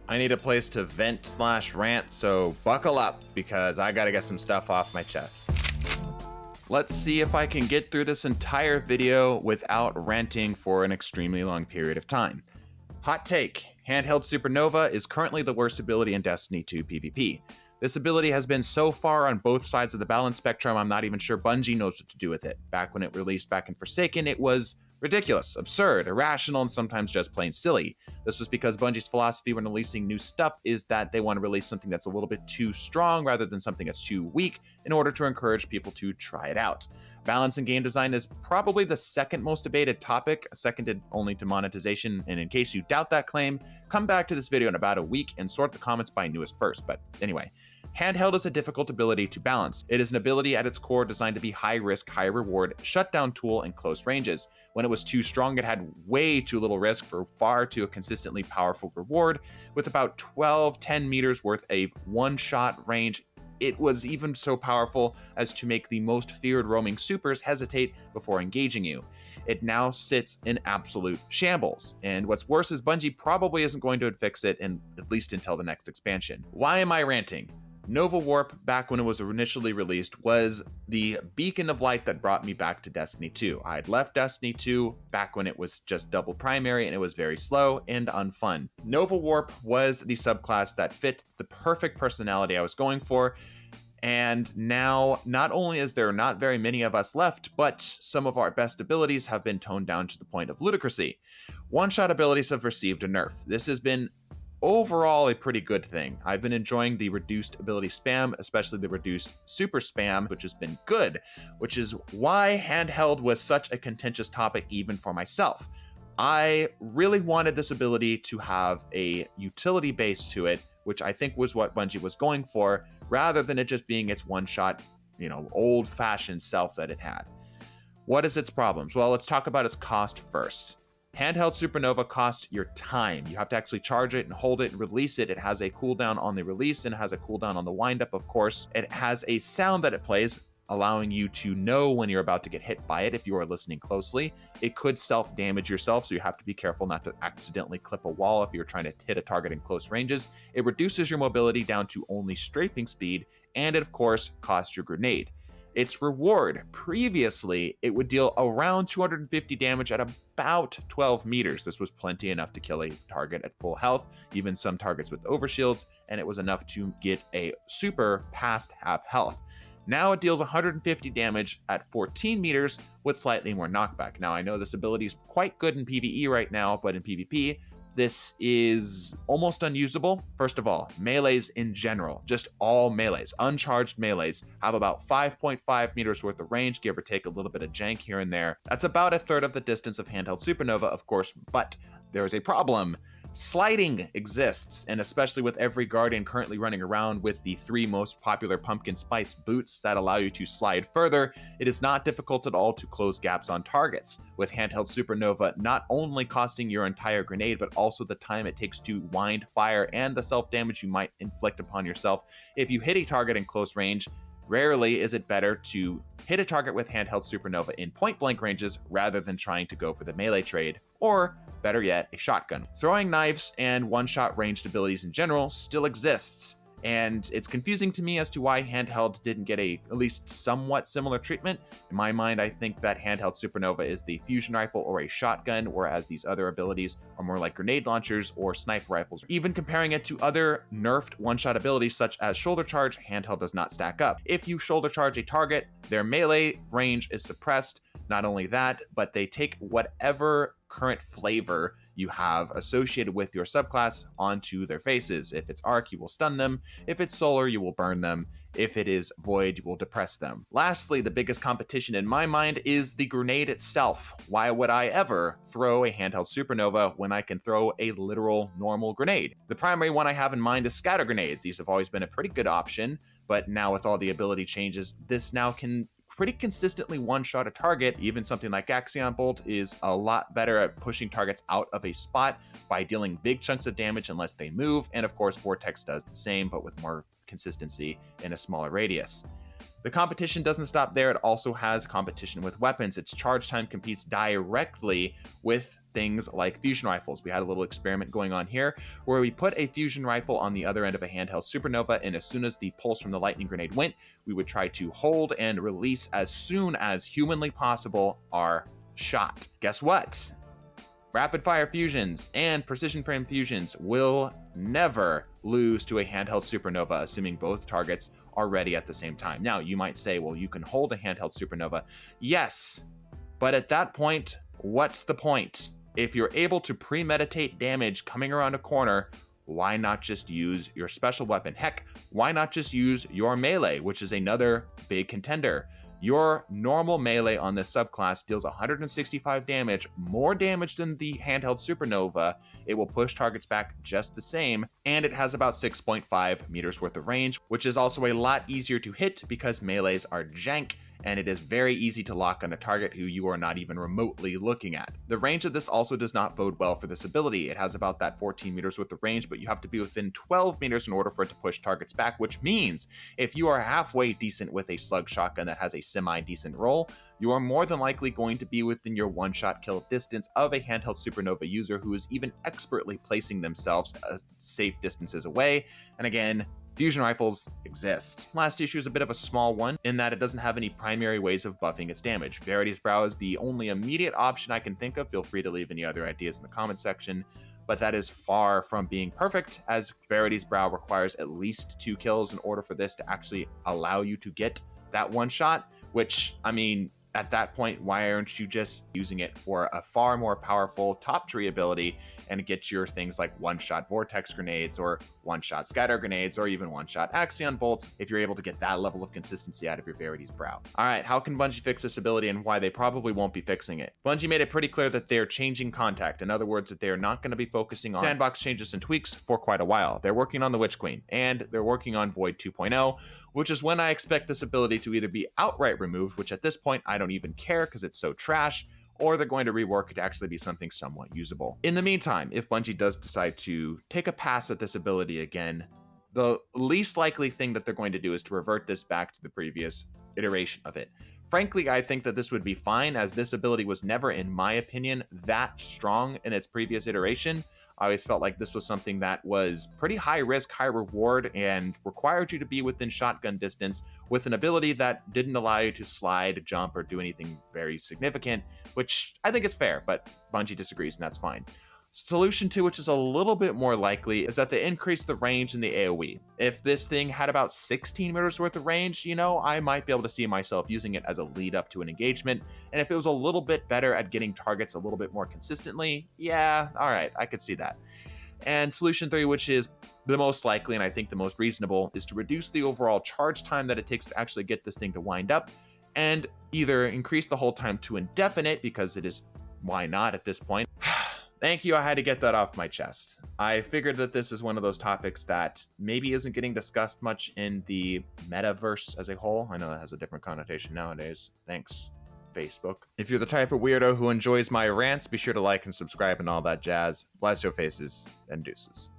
I need a place to vent slash rant, so buckle up because I gotta get some stuff off my chest. Let's see if I can get through this entire video without ranting for an extremely long period of time. Hot take, Handheld Super Nova is currently the worst ability in Destiny 2 PvP. This ability has been so far on both sides of the balance spectrum, I'm not even sure Bungie knows what to do with it. Back when it released back in Forsaken, it was ridiculous, absurd, irrational, and sometimes just plain silly. This was because Bungie's philosophy when releasing new stuff is that they want to release something that's a little bit too strong rather than something that's too weak in order to encourage people to try it out. Balance in game design is probably the second most debated topic, seconded only to monetization, and in case you doubt that claim, come back to this video in about a week and sort the comments by newest first. But anyway, Handheld is a difficult ability to balance. It is an ability at its core designed to be high risk, high reward, shutdown tool in close ranges. When it was too strong, it had way too little risk for far too consistently powerful reward. With about 10 meters worth of one-shot range, it was even so powerful as to make the most feared roaming supers hesitate before engaging you. It now sits in absolute shambles, and what's worse is Bungie probably isn't going to fix it, and at least until the next expansion. Why am I ranting? Nova Warp, back when it was initially released, was the beacon of light that brought me back to Destiny 2. I had left Destiny 2 back when it was just double primary and it was very slow and unfun. Nova Warp was the subclass that fit the perfect personality I was going for, and now not only is there not very many of us left, but some of our best abilities have been toned down to the point of ludicrousy. One-shot abilities have received a nerf. This has been overall a pretty good thing. I've been enjoying the reduced ability spam, especially the reduced super spam, which has been good, which is why Handheld was such a contentious topic even for myself. I really wanted this ability to have a utility base to it, which I think was what Bungie was going for, rather than it just being its one-shot, old-fashioned self that it had. What is its problems? Well, let's talk about its cost first. Handheld Super Nova costs your time. You have to actually charge it and hold it and release it. It has a cooldown on the release and it has a cooldown on the windup, of course. It has a sound that it plays, allowing you to know when you're about to get hit by it if you are listening closely. It could self-damage yourself, so you have to be careful not to accidentally clip a wall if you're trying to hit a target in close ranges. It reduces your mobility down to only strafing speed, and it, of course, costs your grenade. Its reward, previously, it would deal around 250 damage at about 12 meters. This was plenty enough to kill a target at full health, even some targets with overshields, and it was enough to get a super past half health. Now it deals 150 damage at 14 meters with slightly more knockback. Now I know this ability is quite good in PvE right now, but in PvP, this is almost unusable. First of all, melees in general, just all melees, uncharged melees, have about 5.5 meters worth of range, give or take a little bit of jank here and there. That's about a third of the distance of Handheld Super Nova, of course, but there is a problem. Sliding exists, and especially with every Guardian currently running around with the 3 most popular pumpkin spice boots that allow you to slide further, it is not difficult at all to close gaps on targets. With Handheld Super Nova not only costing your entire grenade, but also the time it takes to wind, fire, and the self-damage you might inflict upon yourself if you hit a target in close range. Rarely is it better to hit a target with Handheld Super Nova in point-blank ranges rather than trying to go for the melee trade, or better yet, a shotgun. Throwing knives and one-shot ranged abilities in general still exists, and it's confusing to me as to why Handheld didn't get at least somewhat similar treatment. In my mind, I think that Handheld Super Nova is the fusion rifle or a shotgun, whereas these other abilities are more like grenade launchers or sniper rifles. Even comparing it to other nerfed one-shot abilities such as shoulder charge, Handheld does not stack up. If you shoulder charge a target, their melee range is suppressed. Not only that, but they take whatever current flavor you have associated with your subclass onto their faces. If it's arc, you will stun them. If it's solar, you will burn them. If it is void, you will depress them. Lastly, the biggest competition in my mind is the grenade itself. Why would I ever throw a Handheld Super Nova when I can throw a literal normal grenade? The primary one I have in mind is scatter grenades. These have always been a pretty good option, but now with all the ability changes, this now can pretty consistently one-shot a target. Even something like Axion Bolt is a lot better at pushing targets out of a spot by dealing big chunks of damage unless they move, and of course Vortex does the same, but with more consistency in a smaller radius. The competition doesn't stop there. It also has competition with weapons. Its charge time competes directly with things like fusion rifles. We had a little experiment going on here where we put a fusion rifle on the other end of a handheld supernova, and as soon as the pulse from the lightning grenade went, we would try to hold and release as soon as humanly possible our shot. Guess what? Rapid fire fusions and precision frame fusions will never lose to a handheld supernova, assuming both targets are ready at the same time. Now, you might say, well, you can hold a handheld supernova. Yes, but at that point, what's the point? If you're able to premeditate damage coming around a corner, why not just use your special weapon? Heck, why not just use your melee, which is another big contender? Your normal melee on this subclass deals 165 damage, more damage than the handheld supernova. It will push targets back just the same, and it has about 6.5 meters worth of range, which is also a lot easier to hit because melees are jank, and it is very easy to lock on a target who you are not even remotely looking at. The range of this also does not bode well for this ability. It has about that 14 meters worth of range, but you have to be within 12 meters in order for it to push targets back, which means if you are halfway decent with a slug shotgun that has a semi-decent roll, you are more than likely going to be within your one-shot kill distance of a handheld supernova user who is even expertly placing themselves safe distances away. And again, fusion rifles exist. Last issue is a bit of a small one in that it doesn't have any primary ways of buffing its damage. Verity's Brow is the only immediate option I can think of. Feel free to leave any other ideas in the comment section, but that is far from being perfect, as Verity's Brow requires at least 2 kills in order for this to actually allow you to get that one shot, which, I mean, at that point, why aren't you just using it for a far more powerful top tree ability and get your things like one-shot vortex grenades or one-shot scatter grenades or even one-shot axion bolts if you're able to get that level of consistency out of your Verity's Brow. All right, how can Bungie fix this ability and why they probably won't be fixing it? Bungie made it pretty clear that they're changing contact. In other words, that they are not going to be focusing on sandbox changes and tweaks for quite a while. They're working on the Witch Queen, and they're working on Void 2.0, which is when I expect this ability to either be outright removed, which at this point I don't even care because it's so trash, or they're going to rework it to actually be something somewhat usable. In the meantime, if Bungie does decide to take a pass at this ability again, the least likely thing that they're going to do is to revert this back to the previous iteration of it. Frankly, I think that this would be fine, as this ability was never, in my opinion, that strong in its previous iteration. I always felt like this was something that was pretty high risk, high reward, and required you to be within shotgun distance with an ability that didn't allow you to slide, jump, or do anything very significant, which I think is fair, but Bungie disagrees, and that's fine. Solution 2, which is a little bit more likely, is that they increase the range in the AoE. If this thing had about 16 meters worth of range, you know, I might be able to see myself using it as a lead up to an engagement. And if it was a little bit better at getting targets a little bit more consistently, yeah, all right, I could see that. And solution 3, which is the most likely and I think the most reasonable, is to reduce the overall charge time that it takes to actually get this thing to wind up, and either increase the hold time to indefinite, because it is, why not at this point. Thank you, I had to get that off my chest. I figured that this is one of those topics that maybe isn't getting discussed much in the metaverse as a whole. I know that has a different connotation nowadays. Thanks, Facebook. If you're the type of weirdo who enjoys my rants, be sure to like and subscribe and all that jazz. Bless your faces, and deuces.